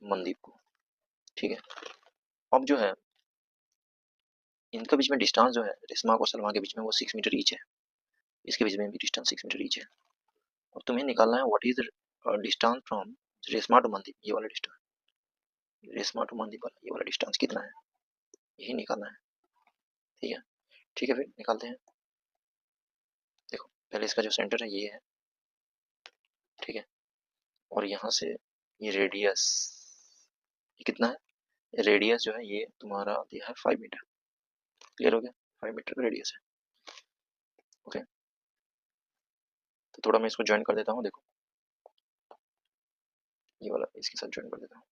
मनदीप को। ठीक है, अब जो है इनके बीच में डिस्टेंस जो है रेशमा और सलमा के बीच में वो 6 मीटर ईच है। इसके बीच में भी डिस्टेंस 6 मीटर ईच है। अब तुम्हें निकालना है what is distance from Reshma to Mandeep. ये वाला डिस्टेंस, रेशमा टू मनदीप वाला ये वाला डिस्टेंस कितना है, यही निकालना है। ठीक है, ठीक है, फिर निकालते हैं। देखो पहले इसका जो सेंटर है ये है। ठीक है, और यहाँ से ये रेडियस, ये कितना है, रेडियस जो है ये तुम्हारा दिया है 5 मीटर। क्लियर हो गया, 5 मीटर का रेडियस है। ओके, तो थोड़ा मैं इसको ज्वाइन कर देता हूँ। देखो ये वाला इसके साथ ज्वाइन कर देता हूँ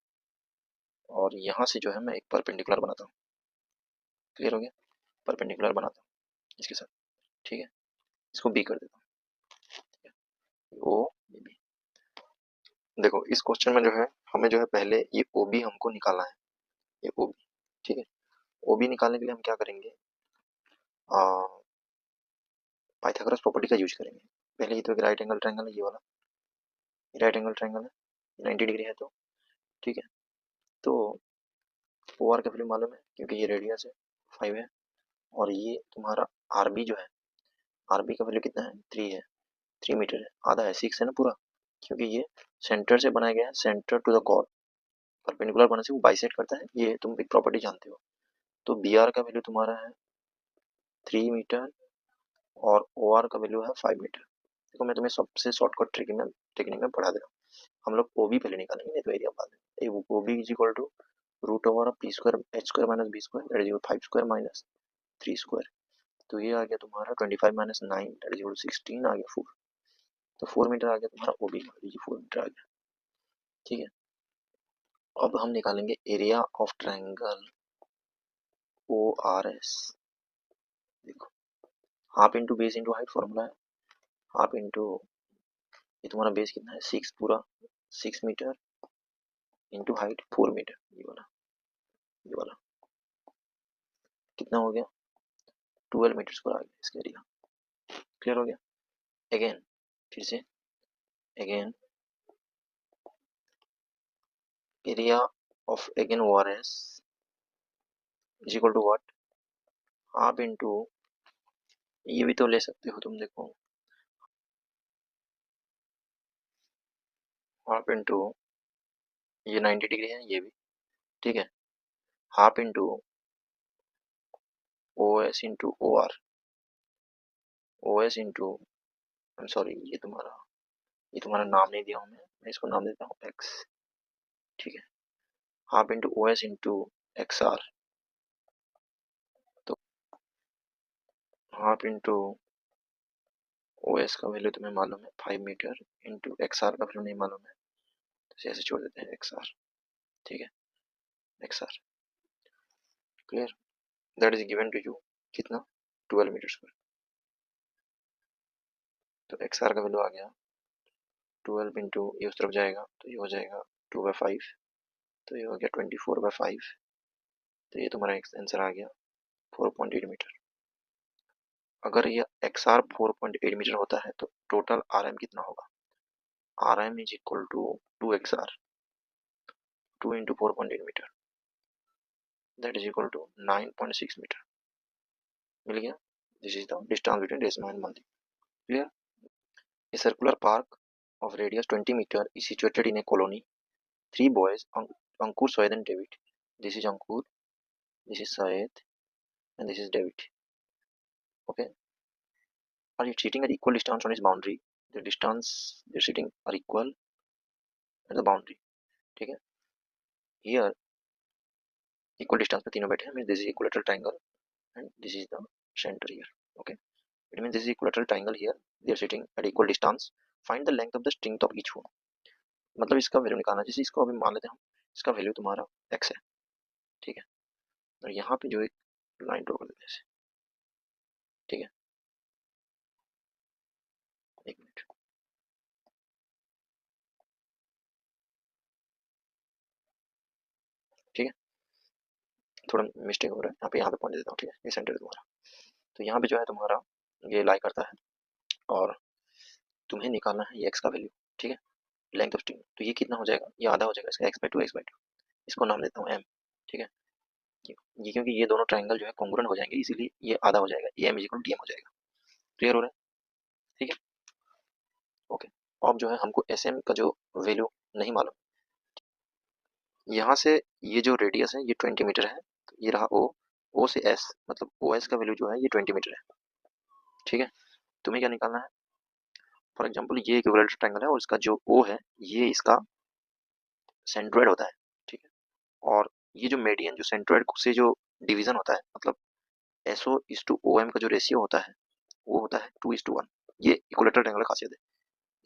और यहाँ से जो है मैं एक परपेंडिकुलर बनाता हूँ। क्लियर हो गया, परपेंडिकुलर बनाता हूँ इसके साथ। ठीक है, इसको बी कर देता हूँ। O B. देखो इस क्वेश्चन में जो है हमें जो है पहले ये ओ बी हमको निकालना है, ये ओ बी। ठीक है, ओ बी निकालने के लिए हम क्या करेंगे, पाइथागोरस प्रॉपर्टी का यूज करेंगे। पहले ये तो एक राइट एंगल ट्रायंगल है, ये वाला राइट एंगल ट्रायंगल है, 90 डिग्री है तो। ठीक है, तो ओ आर का वैल्यू मालूम है क्योंकि ये रेडियस है 5 है, और ये तुम्हारा आर बी जो है, आर बी का वैल्यू कितना है 3 है, 3 मीटर है, आधा है 6 है ना पूरा, क्योंकि ये सेंटर से बनाया गया है, centre to the chord. Perpendicular बनने से वो बाइसेक्ट करता है, ये तुम एक प्रॉपर्टी जानते हो। तो बी आर का वैल्यू तुम्हारा है 3 मीटर और ओ आर का वैल्यू है 5 मीटर। देखो मैं तुम्हें सबसे शॉर्टकट टेक्निक में पढ़ा दे रहा हूँ। हम लोग ओ बी पहले निकालेंगे, नहीं तो एरिया बाद में। O B is equal to root over P square H square minus B square that is equal 5 square minus 3 square. तो ये आ गया तुम्हारा 25 माइनस 9 दैट इज इक्वल 16 आ गया 4। तो 4 मीटर आ गया तुम्हारा ओ बी, 4 मीटर आ गया। ठीक है, अब हम निकालेंगे area of triangle O R S. देखो half into base into height formula है, हाफ इंटू ये तुम्हारा बेस कितना है 6 पूरा, 6 मीटर इंटू हाइट 4 मीटर। ये वाला कितना हो गया 12 मीटर स्क्वायर आ गया इसका एरिया। क्लियर हो गया। अगेन फिर से again area of again O R S is equal to what, half into ये भी तो ले सकते हो तुम, देखो हाफ इंटू ये 90 डिग्री है ये भी। ठीक है, half into O S into O R, O S into sorry ये तुम्हारा नाम नहीं दिया हूँ मैं इसको नाम देता हूँ एक्स। ठीक है, half into O S into X R. तो हाफ इंटू ओ एस का वैल्यू तुम्हें मालूम है 5 मीटर इंटू एक्स आर का वैल्यू नहीं मालूम है, तो ऐसे छोड़ देते हैं एक्स आर। ठीक है, X R clear, that is given to you कितना 12 मीटर स्क्वायर। तो एक्स आर का वैल्यू आ गया 12 इंटू ये उस तरफ जाएगा तो ये हो जाएगा 2/5, तो ये हो गया 24/5। तो ये तुम्हारा आंसर आ गया 4.8 मीटर। अगर ये एक्स आर 4.8 मीटर होता है तो टोटल आर एम कितना होगा, R M is equal to 2 XR, 2 into 4.8 metre that is equal to 9.6 metre. मिल गया, this is the distance between Reshma and mandir. Clear. A circular park of radius 20 meter is situated in a colony. Three boys, Ankur, Syed and David. This is Ankur, this is Syed and this is David. Okay. Are you sitting at equal distance on its boundary? The distance they're sitting are equal at the boundary. ठीक है, here equal distance पे तीनों बैठे हैं, means this is equilateral triangle and this is the center here. Okay, it means this is equilateral triangle here. They are sitting at equal distance. Find the length of the strength of each one. मतलब इसका value निकालना, जैसे इसको अभी मान लेते हैं हम, इसका वैल्यू तुम्हारा x है। ठीक है, और यहाँ पे जो एक लाइन ड्रॉ कर देते हैं। ठीक है, ठीक है, थोड़ा मिस्टेक हो रहा है यहाँ पे पॉइंट देता हूँ, ठीक है, ये सेंटर है तुम्हारा। तो यहाँ पे जो है तुम्हारा ये लाई करता है, और तुम्हें निकालना है ये एक्स का वैल्यू, ठीक है, लेंथ ऑफ स्ट्रिंग। तो ये कितना हो जाएगा, ये आधा हो जाएगा इसका, x/2 इसको नाम देता हूँ m, ठीक है। ये क्योंकि ये दोनों ट्राइंगल जो है कॉन्ग्रुएंट हो जाएंगे, इसीलिए ये आधा हो जाएगा, ये m इक्वल dm हो जाएगा। क्लियर हो रहा है, ठीक है, ओके। अब जो है हमको sm का जो वैल्यू नहीं मालूम, यहाँ से ये जो रेडियस है ये 20 मीटर है, तो ये रहा o से s, मतलब os का वैल्यू जो है ये 20 मीटर है, ठीक है। तुम्हें क्या निकालना है, फॉर एग्जाम्पल ये इक्विवेलेंट ट्राइंगल है और इसका जो o है ये इसका सेंट्रोइड होता है, ठीक है। और ये जो मीडियन जो सेंट्रोइड से जो डिवीजन होता है, मतलब SO/OM का जो रेशियो होता है वो होता है 2:1। ये इक्विलेटरल ट्रायंगल का खासियत है,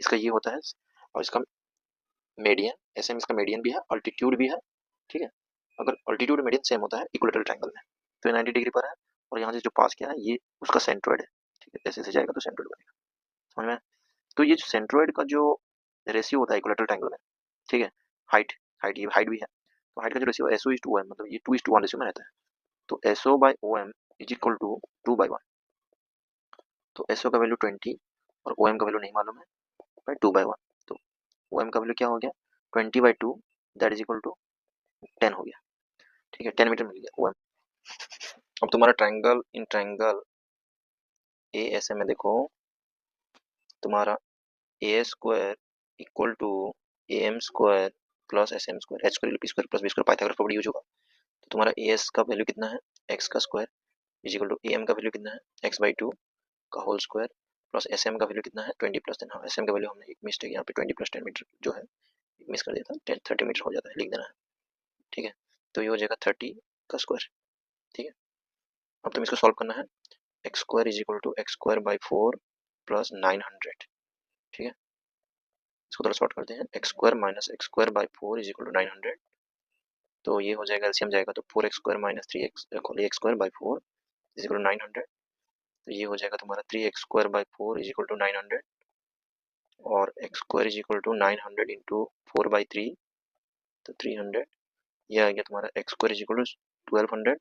इसका ये होता है। और इसका मीडियन, SM इसका मीडियन भी है, अल्टीट्यूड भी है, ठीक है। अगर अल्टीट्यूड मीडियन सेम होता है इक्विलेटरल ट्रायंगल में, तो ये 90 डिग्री पर है, और यहाँ से जो पास किया है ये उसका सेंट्रोइड है, ठीक है। ऐसे ऐसे जाएगा तो सेंट्रोइड बनेगा, समझ में। तो ये जो सेंट्रोइड का जो रेशियो होता है इक्विलेटरल ट्रायंगल में, ठीक है, हाइट, ये हाइट भी है, तो हाइट का जो रेशियो SO/OM, मतलब ये 2:1 रेशियो में रहता है। तो SO/OM इज इक्वल टू 2/1। तो SO का वैल्यू 20 और OM का वैल्यू नहीं मालूम है, बाई 2/1। तो OM का वैल्यू क्या हो गया, 20/2, दैट इज इक्वल टू 10 हो गया, ठीक है, 10 मीटर मिल गया OM। अब तुम्हारा ट्राइंगल इन ट्राइंगल ASM में देखो, तुम्हारा A² equal to AM² plus SM², H²P² plus B² Pythagoras property use होगा। तो तुम्हारा AS का वैल्यू कितना है, x का square is equal to AM का वैल्यू कितना है, x/2 का होल स्क्वायर प्लस SM का वैल्यू कितना है 20 + 10। हाँ, SM का वैल्यू हमने एक मिस्टेक यहाँ पे 20 + 10 मीटर जो है मिस कर दिया था, 30 मीटर हो जाता है, लिख देना है, ठीक है। तो ये हो जाएगा 30 का स्क्वायर, ठीक है। अब तुम इसको सॉल्व करना है, x² is equal to x²/4 plus 900, ठीक है। इसको थोड़ा शॉर्ट करते हैं, x² minus x²/4 is equal to 900। तो ये हो जाएगा, एलसीएम जाएगा तो 4x² minus 3x x²/4 is equal to 900। तो ये हो जाएगा तुम्हारा 3x²/4 इज इक्वल टू 900, और x² is equal to 900 into 4/3, तो 300। ये आ गया तुम्हारा x² इज इक्वल टू 1200,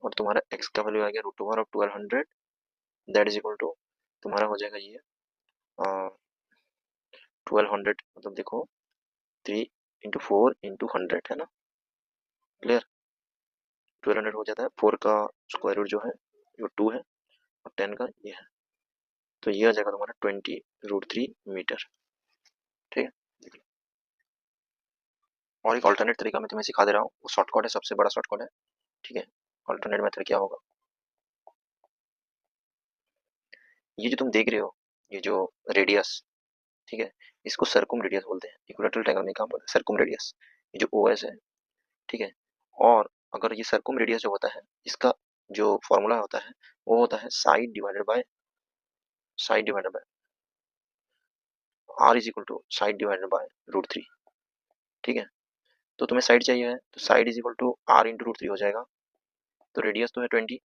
और तुम्हारा x का वैल्यू आ गया √1200, दैट इज इक्वल टू तुम्हारा हो जाएगा ये 1200, मतलब देखो 3 × 4 × 100 है ना, क्लियर। 1200 हो जाता है, 4 का स्क्वायर रूट जो है वो 2 है, और 10 का ये है, तो ये आ जाएगा तुम्हारा 20√3 मीटर, ठीक है। और एक ऑल्टरनेट तरीका मैं तुम्हें सिखा दे रहा हूँ, वो शॉर्टकट है, सबसे बड़ा शॉर्टकट है, ठीक है। ऑल्टरनेट मेथड क्या होगा, ये जो तुम देख रहे हो, ये जो रेडियस, ठीक है, इसको सर्कुम रेडियस बोलते हैं, इक्विलेटरल ट्रायंगल में काम करता है सर्कुम रेडियस, ये जो OS है, ठीक है। और अगर ये सर्कुम रेडियस जो होता है, इसका जो फॉर्मूला होता है वो होता है side divided by r is equal to side divided by √3, ठीक है। तो तुम्हें साइड चाहिए है, तो side is equal to r into √3 हो जाएगा। तो रेडियस तो है 20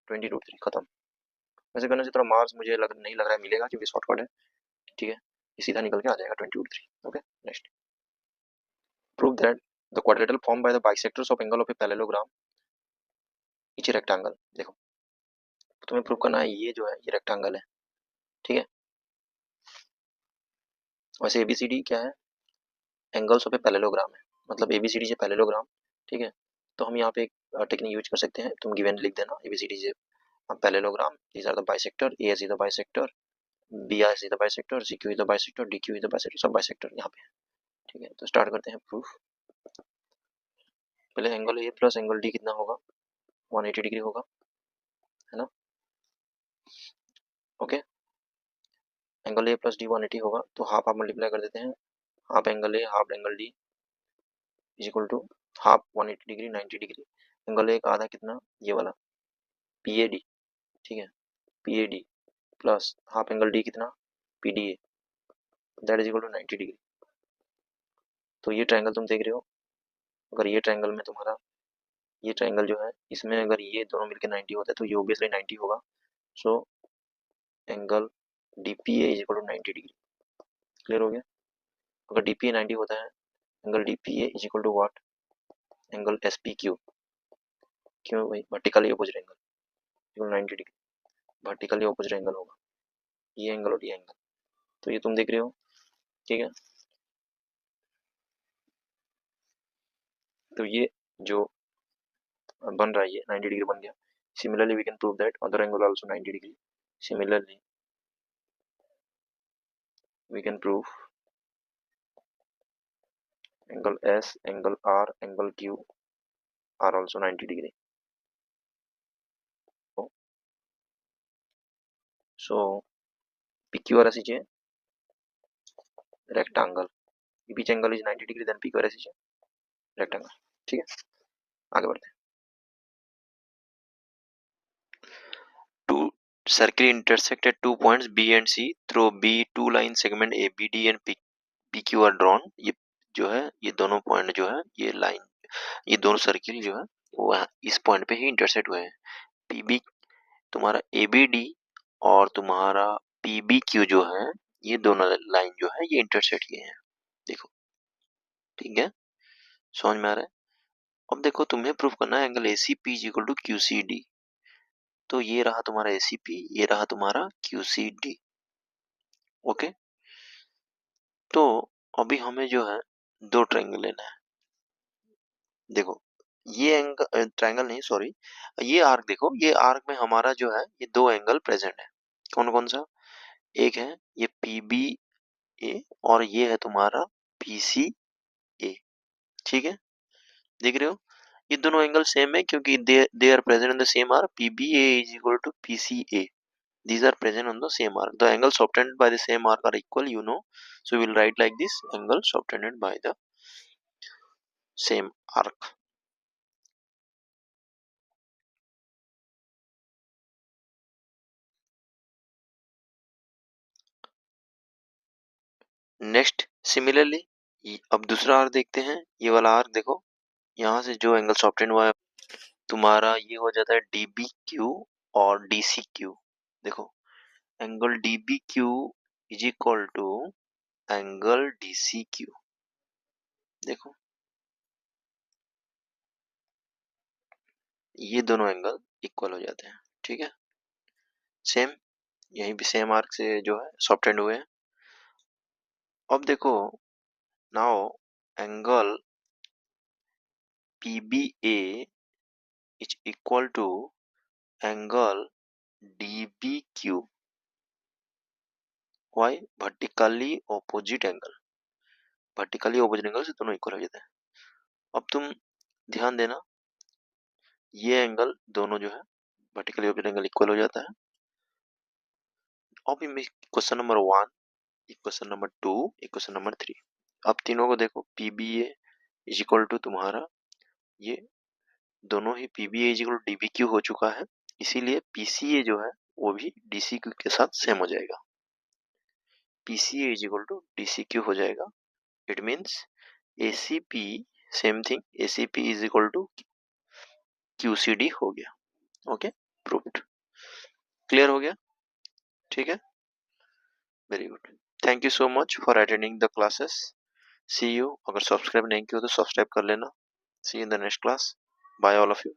√3 खत्म। वैसे करने से थोड़ा मार्क्स मुझे नहीं लग रहा है मिलेगा, क्योंकि शॉर्टकट है, ठीक है, ये सीधा निकल के आ जाएगा 20 √3। Okay, next, prove that the quadrilateral form by the bisectors of angle of a parallelogram etch rectangle. देखो, तुम्हें प्रूव करना है ये जो है ये रेक्टेंगल है, ठीक है। वैसे ABCD क्या है, एंगल्स ऑफ ए पैरेललोग्राम है, मतलब ABCD से पैरेललोग्राम, ठीक है। तो हम यहाँ पे एक टेक्निक यूज कर सकते हैं, तुम गिवन लिख देना ABCD से parallelogram, these are the bisector, AS is the bisector, BS is the bisector, CQ is the bisector, DQ is the bisector, सब bisector यहाँ पे है, ठीक है। तो स्टार्ट करते हैं प्रूफ। पहले angle A plus angle D कितना होगा, 180 डिग्री होगा, है ना, okay. Angle A plus D 180 होगा, तो हाफ हाफ मल्टीप्लाई कर देते हैं, half angle A half angle D is equal to half 180 degree 90 degree. Angle A का आधा कितना, ये वाला PAD, ठीक है, PAD plus half angle D कितना, PDA, that is equal to 90 degree. तो ये ट्रायंगल तुम देख रहे हो, अगर ये ट्रायंगल में तुम्हारा ये ट्रायंगल जो है इसमें अगर ये दोनों मिलकर 90 होता है तो ये ऑब्वियसली 90 होगा। So angle DPA is equal to 90 degree, clear हो गया। अगर DPA 90 होता है, angle DPA is equal to what, angle S P Q, क्यों भाई, vertically opposite angle equal 90 degree, vertically opposite angle होगा ये एंगल और ये एंगल, तो ये तुम देख रहे हो, ठीक है। तो ये जो बन रहा है ये 90 डिग्री बन गया। Similarly we can prove that other angle also 90 degree. Similarly we can prove angle S, angle R, angle Q are also 90 degree. So PQRS is a rectangle. If each angle is 90 degree, then PQRS is a rectangle. ठीक है, आगे बढ़ते हैं। Two circle intersect at 2 points B and C. Through B, two line segment A, B, D and PQ are drawn. ये जो है ये दोनों पॉइंट जो है ये लाइन, ये दोनों सर्किल जो है वो इस पॉइंट पे ही इंटरसेक्ट हुए हैं। PB तुम्हारा ABD और तुम्हारा PBQ जो है ये दोनों लाइन जो है ये इंटरसेक्ट किए हैं, देखो, ठीक है, समझ में आ रहा है। अब देखो तुम्हें प्रूफ करना है angle ACP is equal to QCD, तो ये रहा तुम्हारा ACP, ये रहा तुम्हारा QCD, ओके। तो अभी हमें जो है दो ट्रायंगल लेना है, देखो ये एंगल ट्रायंगल नहीं सॉरी, ये आर्क देखो, ये आर्क में हमारा जो है ये दो एंगल प्रेजेंट है, कौन कौन सा, एक है ये PBA और ये है तुम्हारा PCA, ठीक है, देख रहे हो ये दोनों एंगल सेम है क्योंकि they are present in the same arc, PBA is equal to PCA, these are present on the same arc, the angles obtained by the same arc are equal, you know, so we will write like this, angles obtained by the same arc. Next similarly अब दूसरा arc देखते हैं, ये वाला arc देखो, यहाँ से जो एंगल्स ऑब्टेन हुआ है तुम्हारा ये हो जाता है DBQ और DCQ, देखो angle DBQ is equal to angle DCQ, देखो ये दोनों एंगल इक्वल हो जाते हैं, ठीक है, सेम यहीं भी सेम आर्क से जो है सॉफ्टेंड हुए हैं। अब देखो now angle PBA is equal to angle DBQ, why, vertically opposite angle, vertically opposite angle से दोनों इक्वल हो जाते हैं। अब तुम ध्यान देना ये एंगल दोनों जो है वर्टिकली ऑपोजिट एंगल इक्वल हो जाता है। अब question number 1, equation number 2, equation number 3, अब तीनों को देखो, PBA इज इक्वल टू तुम्हारा ये दोनों ही PBA is equal to DBQ हो चुका है, इसीलिए PCA जो है वो भी DCQ के साथ सेम हो जाएगा, PCA is equal to DCQ हो जाएगा, it means ACP same thing, ACP is equal to QCD हो गया, ओके, प्रूव्ड, क्लियर हो गया, ठीक है, very good, thank you so much for attending the classes, see you, अगर सब्सक्राइब नहीं किया तो सब्सक्राइब कर लेना, see you in the next class, bye all of you.